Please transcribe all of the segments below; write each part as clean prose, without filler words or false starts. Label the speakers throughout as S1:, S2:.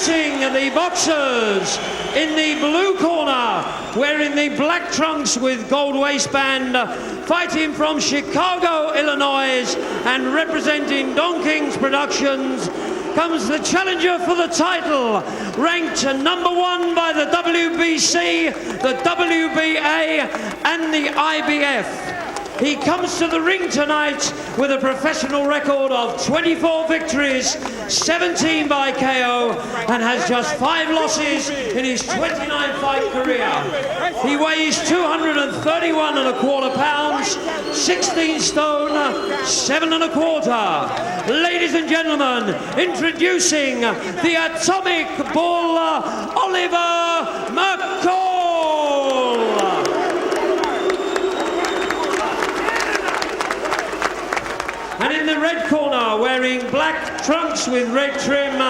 S1: Introducing the boxers in the blue corner, wearing the black trunks with gold waistband, fighting from Chicago, Illinois, and representing Don King's Productions, comes the challenger for the title, ranked #1 by the WBC, the WBA, and the IBF. He comes to the ring tonight with a professional record of 24 victories, 17 by KO, and has just 5 losses in his 29-fight career. He weighs 231¼ pounds, 16 stone, 7 1/4. Ladies and gentlemen, introducing the Atomic Bull, Oliver McCall. And in the red corner, wearing black trunks with red trim,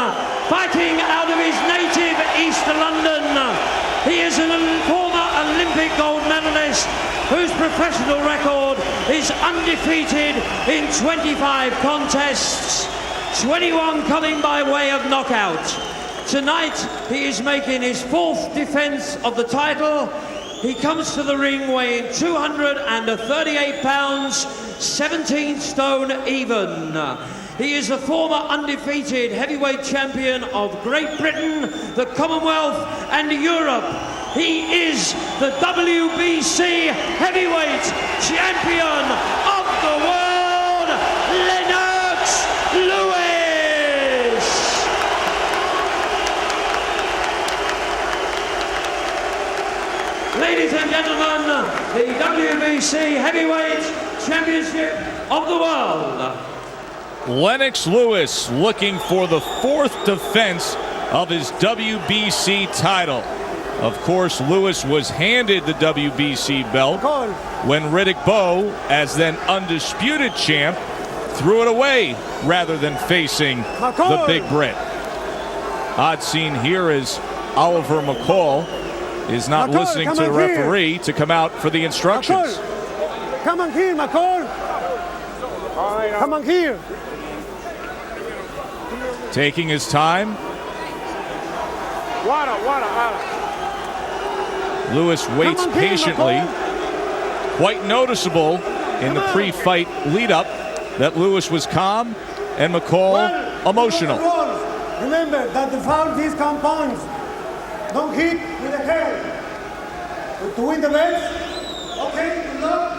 S1: fighting out of his native East London, he is a former Olympic gold medalist whose professional record is undefeated in 25 contests, 21 coming by way of knockout. Tonight, he is making his 4th defense of the title. He comes to the ring weighing 238 pounds, 17 stone even. He is a former undefeated heavyweight champion of Great Britain, the Commonwealth, and Europe. He is the WBC heavyweight champion of the world, Lennox Lewis. Ladies and gentlemen, the WBC heavyweight championship of the world.
S2: Lennox Lewis looking for the 4th defense of his WBC title. Of course, Lewis was handed the WBC belt when Riddick Bowe, as then undisputed champ, threw it away rather than facing the Big Brit. Odd scene here is Oliver McCall is not listening to the referee to come out for the instructions.
S3: Come on here, McCall. Come on here.
S2: Taking his time.
S3: Water.
S2: Lewis waits patiently. Quite noticeable in the pre-fight lead-up that Lewis was calm and McCall emotional.
S3: Remember that the foul is compounds. Don't hit with the head. To win the bets, okay, good luck.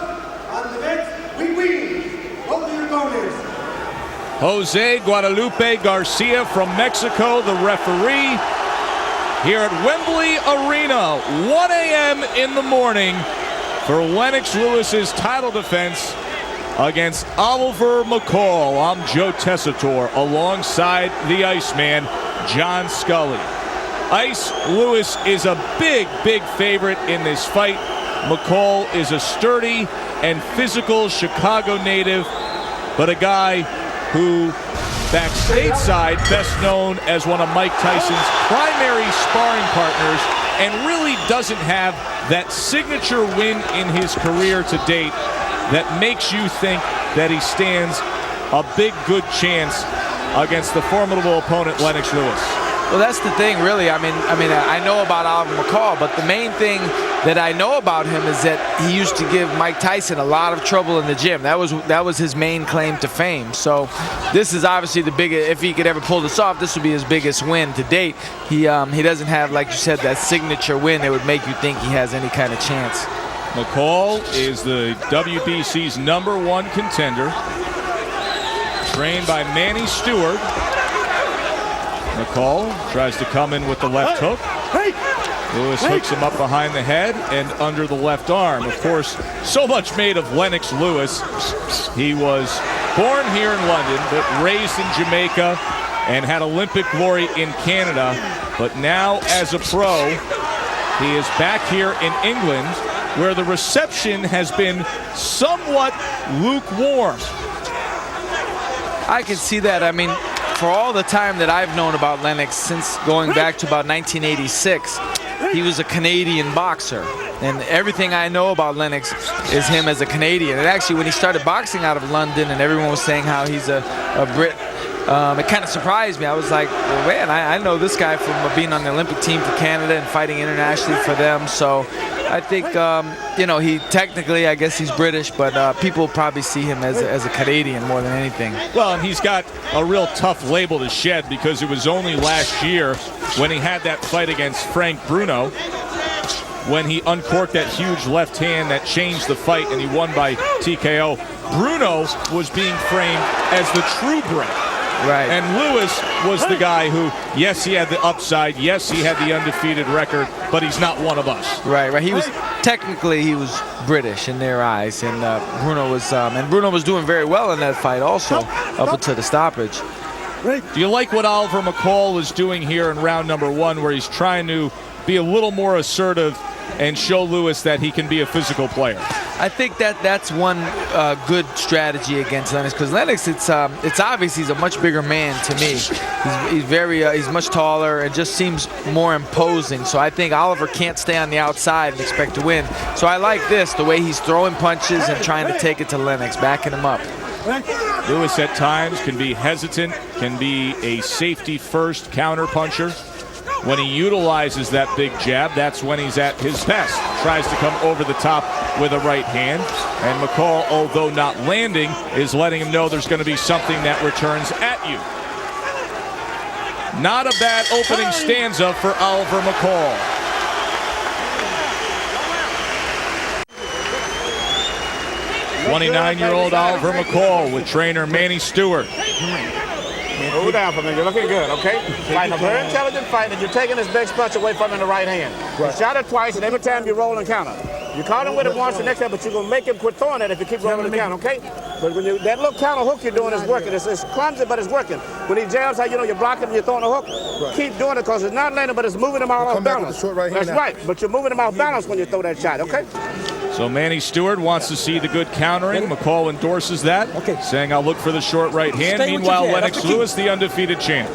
S3: And the bets, we win. Go to your corners.
S2: Jose Guadalupe Garcia from Mexico, the referee, here at Wembley Arena, 1 a.m. in the morning for Lennox Lewis's title defense against Oliver McCall. I'm Joe Tessitore alongside the Iceman, John Scully. Ice Lewis is a big favorite in this fight. McCall is a sturdy and physical Chicago native, but a guy who, back stateside, best known as one of Mike Tyson's primary sparring partners, and really doesn't have that signature win in his career to date that makes you think that he stands a good chance against the formidable opponent Lennox Lewis.
S4: Well, that's the thing, really. I mean, I know about Oliver McCall, but the main thing that I know about him is that he used to give Mike Tyson a lot of trouble in the gym. That was his main claim to fame. So this is obviously the biggest. If he could ever pull this off, this would be his biggest win to date. He doesn't have, like you said, that signature win that would make you think he has any kind of chance.
S2: McCall is the WBC's #1 contender, trained by Manny Stewart. McCall tries to come in with the left hook. Lewis hooks him up behind the head and under the left arm. Of course, so much made of Lennox Lewis. He was born here in London, but raised in Jamaica and had Olympic glory in Canada. But now, as a pro, he is back here in England, where the reception has been somewhat lukewarm.
S4: I can see that. I mean, for all the time that I've known about Lennox, since going back to about 1986, he was a Canadian boxer. And everything I know about Lennox is him as a Canadian. And actually, when he started boxing out of London and everyone was saying how he's a Brit, it kind of surprised me. I was like, well, man, I know this guy from being on the Olympic team for Canada and fighting internationally for them. So I think, you know, he technically, I guess he's British, but people probably see him as a Canadian more than anything.
S2: Well, and he's got a real tough label to shed because it was only last year when he had that fight against Frank Bruno when he uncorked that huge left hand that changed the fight and he won by TKO. Bruno was being framed as the true bred.
S4: Right.
S2: And Lewis was the guy who, yes, he had the upside, yes, he had the undefeated record, but he's not one of us.
S4: Right. He was technically he was British in their eyes, and Bruno was doing very well in that fight also up until the stoppage.
S2: Do you like what Oliver McCall is doing here in round number 1, where he's trying to be a little more assertive and show Lewis that he can be a physical player?
S4: I think that's one good strategy against Lennox, because Lennox, it's obvious he's a much bigger man to me. He's much taller and just seems more imposing. So I think Oliver can't stay on the outside and expect to win. So I like this, the way he's throwing punches and trying to take it to Lennox, backing him up.
S2: Lewis at times can be hesitant, can be a safety-first counter puncher. When he utilizes that big jab, that's when he's at his best. Tries to come over the top with a right hand. And McCall, although not landing, is letting him know there's going to be something that returns at you. Not a bad opening stanza for Oliver McCall. '29-year-old Oliver McCall with trainer Manny Stewart.
S5: Move down for me. You're looking good, okay? Fighting a very intelligent fight, and you're taking this big punch away from him in the right hand. You shot it twice, and every time you roll and counter. You caught him with it once the next time, but you're going to make him quit throwing it if you keep rolling and counter, okay? But when that little counter hook you're doing is working. It's clumsy, but it's working. When he jabs, how you know you're blocking and you're throwing a hook, keep doing it because it's not landing, but it's moving him off balance. That's right, but you're moving him off balance when you throw that shot, okay?
S2: So Manny Stewart wants to see the good countering. McCall endorses that, saying I'll look for the short right hand. Meanwhile, Lennox Lewis, the undefeated champ.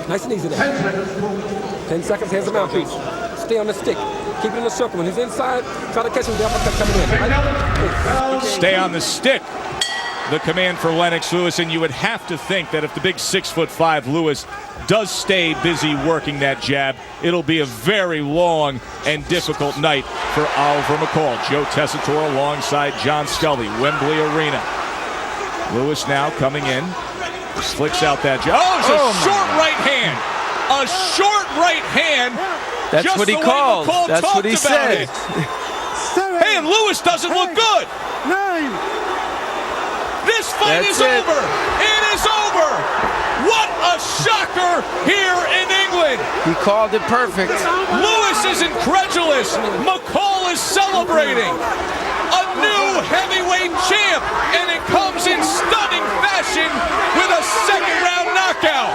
S6: Nice and easy there. 10 seconds, here's the mouthpiece. Stay on the stick. Keep it in the circle. When he's inside, try to catch him. The uppercut coming in.
S2: Stay on the stick. The command for Lennox Lewis, and you would have to think that if the big 6'5" Lewis does stay busy working that jab, it'll be a very long and difficult night for Oliver McCall. Joe Tessitore alongside John Scully, Wembley Arena. Lewis now coming in, flicks out that jab. Oh, it's a short right hand. A short right hand.
S4: That's what he called. That's what he said.
S2: Hey, and Lewis doesn't look good.
S3: 9.
S2: This fight is over. It is over. What a shocker here in England.
S4: He called it perfect.
S2: Lewis is incredulous. McCall is celebrating. A new heavyweight champ, and it comes in stunning fashion with a second-round knockout.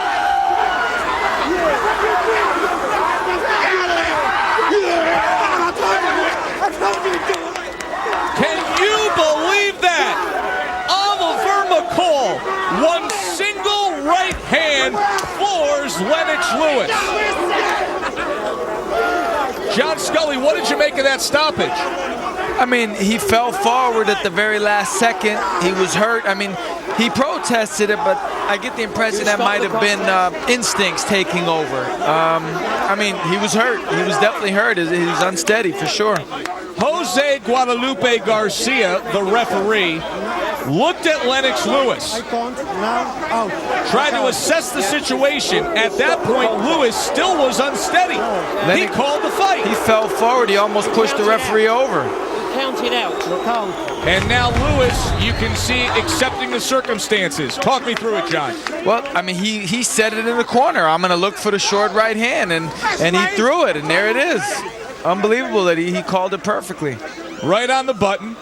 S2: Can you believe that? Oliver McCall, one single right hand floors Lennox Lewis. John Scully, what did you make of that stoppage?
S4: I mean, he fell forward at the very last second. He was hurt. I mean, he protested it, but I get the impression that might have been instincts taking over. I mean, he was hurt. He was definitely hurt. He was unsteady for sure.
S2: Jose Guadalupe Garcia, the referee, looked at Lennox Lewis, tried to assess the situation. At that point, Lewis still was unsteady. He called the fight.
S4: He fell forward. He almost pushed the referee over.
S1: Counted out.
S2: And now Lewis, you can see, accepting the circumstances. Talk me through it, John.
S4: Well, I mean, he said it in the corner. I'm going to look for the short right hand, and he threw it, and there it is. Unbelievable that he called it perfectly.
S2: Right on the button.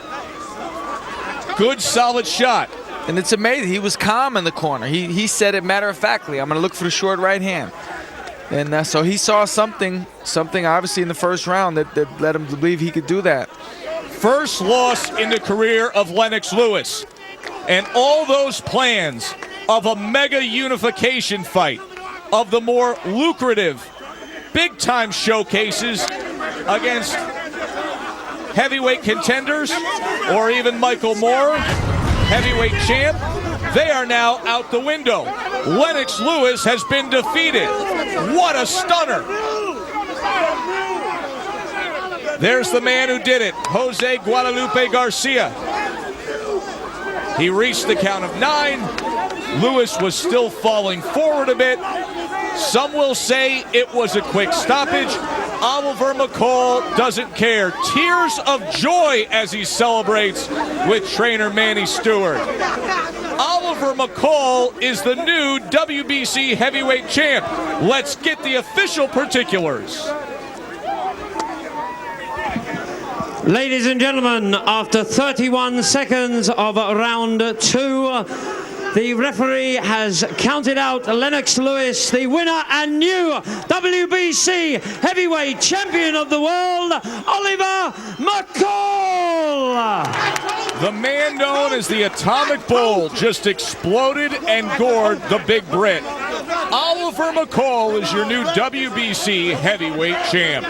S2: Good, solid shot.
S4: And it's amazing. He was calm in the corner. He said it matter-of-factly. I'm going to look for the short right hand. And so he saw something obviously in the first round that led him to believe he could do that.
S2: First loss in the career of Lennox Lewis. And all those plans of a mega unification fight, of the more lucrative, big-time showcases against heavyweight contenders, or even Michael Moore, heavyweight champ, They are now out the window. Lennox Lewis has been defeated. What a stunner. There's the man who did it, Jose Guadalupe Garcia. He reached the count of 9. Lewis was still falling forward a bit. Some will say it was a quick stoppage. Oliver McCall doesn't care. Tears of joy as he celebrates with trainer Manny Stewart. Oliver McCall is the new WBC heavyweight champ. Let's get the official particulars.
S1: Ladies and gentlemen, after 31 seconds of round 2, the referee has counted out Lennox Lewis, the winner and new WBC heavyweight champion of the world, Oliver McCall.
S2: The man known as the Atomic Bull just exploded and gored the Big Brit. Oliver McCall is your new WBC heavyweight champ.